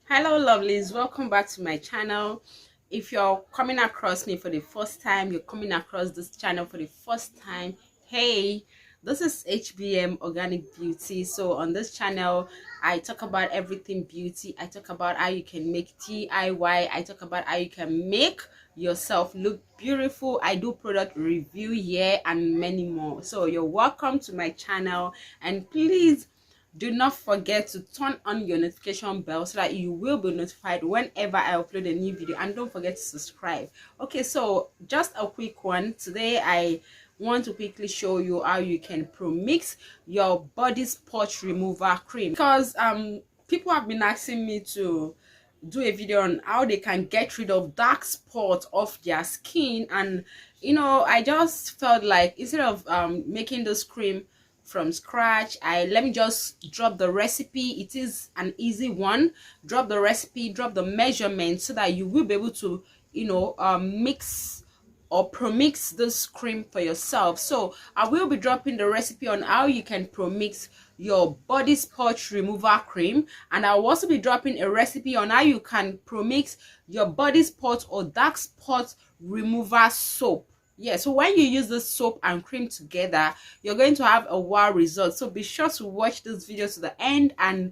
Hello lovelies, welcome back to my channel. If you're coming across me for the first time, you're coming across this channel for the first time, hey, this is HBM Organic Beauty. So on this channel I talk about everything beauty. I talk about how you can make DIY. I talk about how you can make yourself look beautiful. I do product review here and many more. So you're welcome to my channel, and please do not forget to turn on your notification bell so that you will be notified whenever I upload a new video, and don't forget to subscribe. Okay, so just a quick one. Today I want to quickly show you how you can Promix your body spot remover cream, because people have been asking me to do a video on how they can get rid of dark spots off their skin. And I just felt like instead of making this cream from scratch, let me just drop the recipe. It is an easy one. Drop the recipe, drop the measurement, so that you will be able to mix or Promix this cream for yourself. So I will be dropping the recipe on how you can Promix your body spot remover cream, and I'll also be dropping a recipe on how you can Promix your body spot or dark spot remover soap. Yeah, so when you use the soap and cream together, you're going to have a wow result. So be sure to watch this video to the end and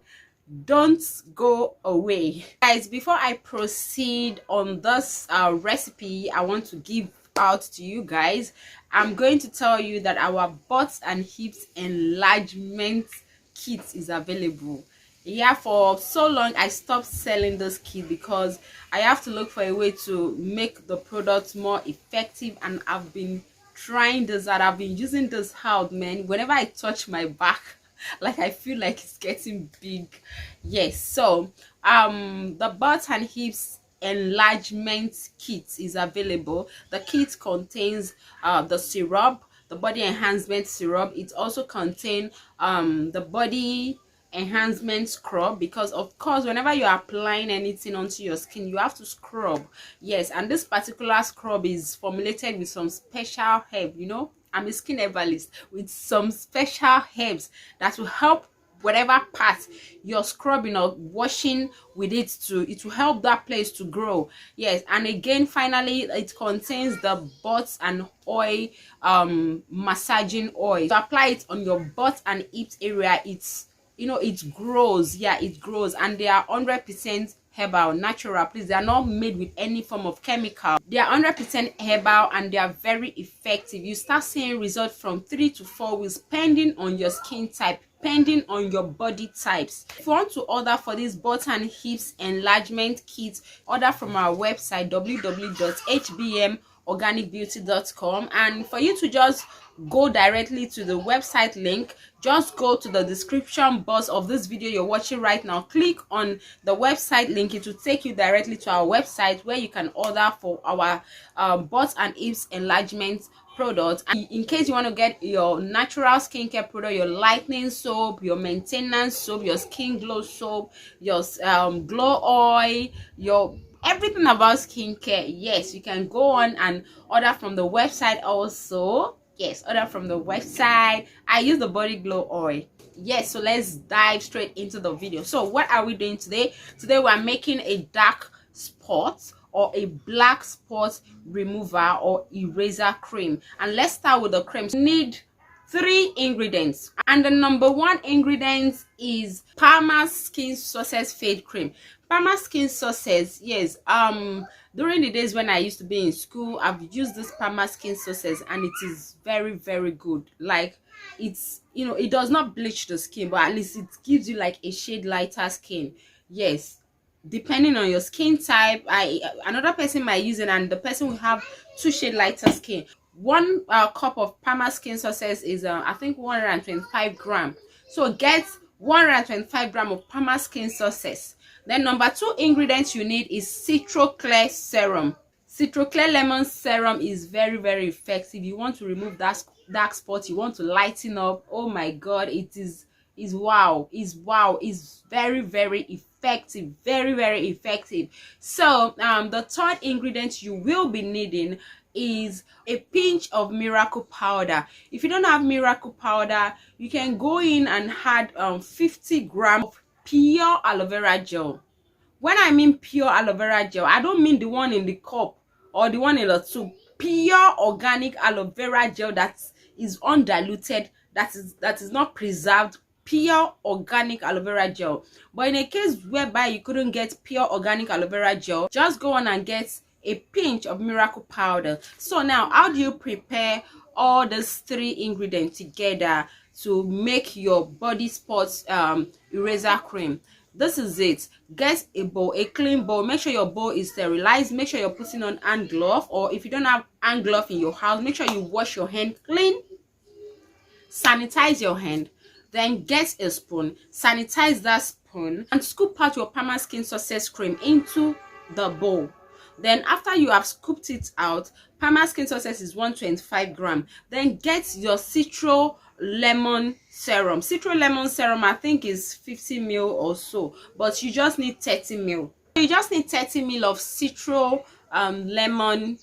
don't go away. Guys, before I proceed on this recipe I want to give out to you guys, I'm going to tell you that our butts and hips enlargement kit is available. Yeah, for so long I stopped selling this kit because I have to look for a way to make the product more effective, and I've been trying this out. I've been using this out, man. Whenever I touch my back, like I feel like it's getting big. Yes, so the butt and hips enlargement kit is available. The kit contains the syrup, the body enhancement syrup. It also contains the body enhancement scrub, because of course whenever you're applying anything onto your skin you have to scrub. Yes, and this particular scrub is formulated with some special herb. I'm a skin herbalist, with some special herbs that will help whatever part you're scrubbing or washing with it will help that place to grow. Yes, and again, finally, it contains the butt and oil massaging oil. To apply it on your butt and hips area, it grows. Yeah, it grows, and they are 100% herbal, natural. Please, they are not made with any form of chemical. They are 100% herbal, and they are very effective. You start seeing results from 3 to 4 weeks, depending on your skin type, depending on your body types. If you want to order for this butt and hips enlargement kit, order from our website www.hbmorganicbeauty.com. and for you to just go directly to the website link, just go to the description box of this video you're watching right now, click on the website link. It will take you directly to our website where you can order for our butt and hips enlargement products. And in case you want to get your natural skincare product, your lightening soap, your maintenance soap, your skin glow soap, your glow oil, your everything about skincare, yes, you can go on and order from the website also. Yes, order from the website. I use the body glow oil. Yes, so let's dive straight into the video. So what are we doing today? Today we're making a dark spot or a black spot remover or eraser cream. And let's start with the cream. You need 3 ingredients, and the number 1 ingredient is Palmer's Skin Success Fade Cream. Palmer's Skin Success, yes, during the days when I used to be in school, I've used this Palmer's Skin Success, and it is very, very good. Like, it's, it does not bleach the skin, but at least it gives you like a shade lighter skin. Yes, depending on your skin type, another person might use it, and the person will have 2 shade lighter skin. 1 cup of Palmer's Skin Success is I think 125 gram. So get 125 gram of Palmer's Skin Success. Then number 2 ingredients you need is Citroclear serum. Citroclear lemon serum is very, very effective. You want to remove that dark spot, you want to lighten up. Oh my god, is wow, is very, very effective, very, very effective. So the 3rd ingredient you will be needing is a pinch of miracle powder. If you don't have miracle powder, you can go in and add 50 grams of pure aloe vera gel. When I mean pure aloe vera gel, I don't mean the one in the cup or the one in the tube. Pure organic aloe vera gel that is undiluted, that is not preserved. Pure organic aloe vera gel. But in a case whereby you couldn't get pure organic aloe vera gel, just go on and get a pinch of miracle powder. So now, how do you prepare all these three ingredients together to make your body spots eraser cream? This is it. Get a bowl, a clean bowl. Make sure your bowl is sterilized. Make sure you're putting on hand glove, or if you don't have hand glove in your house, make sure you wash your hand clean. Sanitize your hand. Then get a spoon, sanitize that spoon, and scoop out your Perma Skin Success cream into the bowl. Then after you have scooped it out, Perma Skin Success is 125 grams. Then get your citro lemon serum. Citro lemon serum, I think, is 50 ml or so, but you just need 30 ml. You just need 30 ml of citro lemon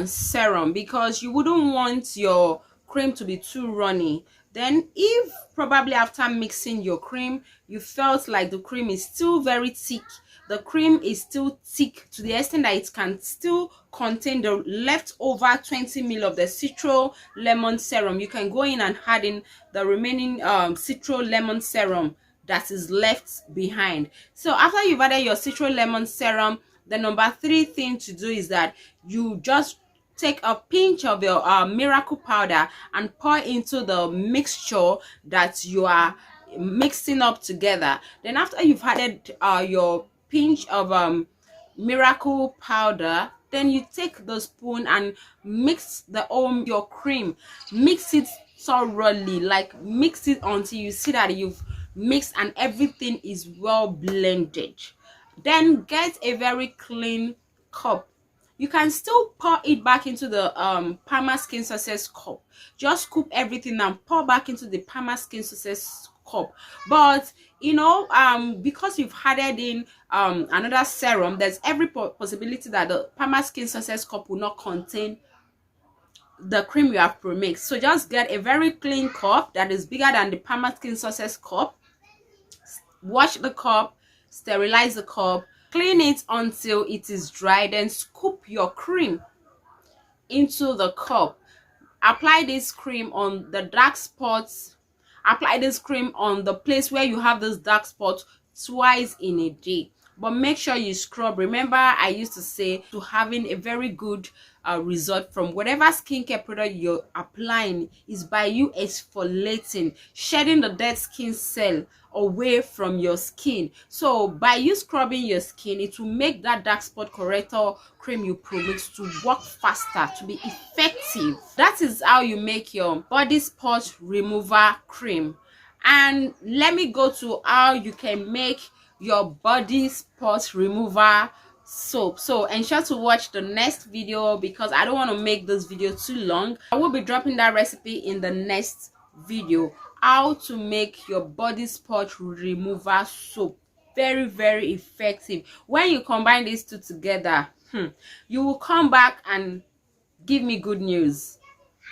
serum, because you wouldn't want your cream to be too runny. Then if probably after mixing your cream you felt like the cream is still very thick, the cream is still thick to the extent that it can still contain the leftover 20 ml of the citro lemon serum, you can go in and add in the remaining citro lemon serum that is left behind. So after you've added your citro lemon serum, the number 3 thing to do is that you just take a pinch of your miracle powder and pour into the mixture that you are mixing up together. Then after you've added your pinch of miracle powder, then you take the spoon and mix your cream. Mix it thoroughly, like mix it until you see that you've mixed and everything is well blended. Then get a very clean cup. You can still pour it back into the Perma Skin Success cup. Just scoop everything and pour back into the Perma Skin Success cup. But you know, because you've added in another serum, there's every possibility that the Perma Skin Success cup will not contain the cream you have pre-mixed. So just get a very clean cup that is bigger than the Perma Skin Success cup. Wash the cup, sterilize the cup, clean it until it is dry, then scoop your cream into the cup. Apply this cream on the dark spots. Apply this cream on the place where you have this dark spot twice in a day. But make sure you scrub. Remember, I used to say to having a very good result from whatever skincare product you're applying is by you exfoliating, shedding the dead skin cell away from your skin. So by you scrubbing your skin, it will make that dark spot corrector cream you Promix to work faster, to be effective. That is how you make your body spot remover cream. And let me go to how you can make your body spot remover soap. So ensure to watch the next video, because I don't want to make this video too long. I will be dropping that recipe in the next video, how to make your body spot remover soap. Very, very effective. When you combine these two together, you will come back and give me good news,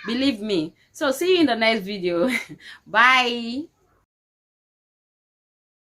believe me. So see you in the next video. Bye.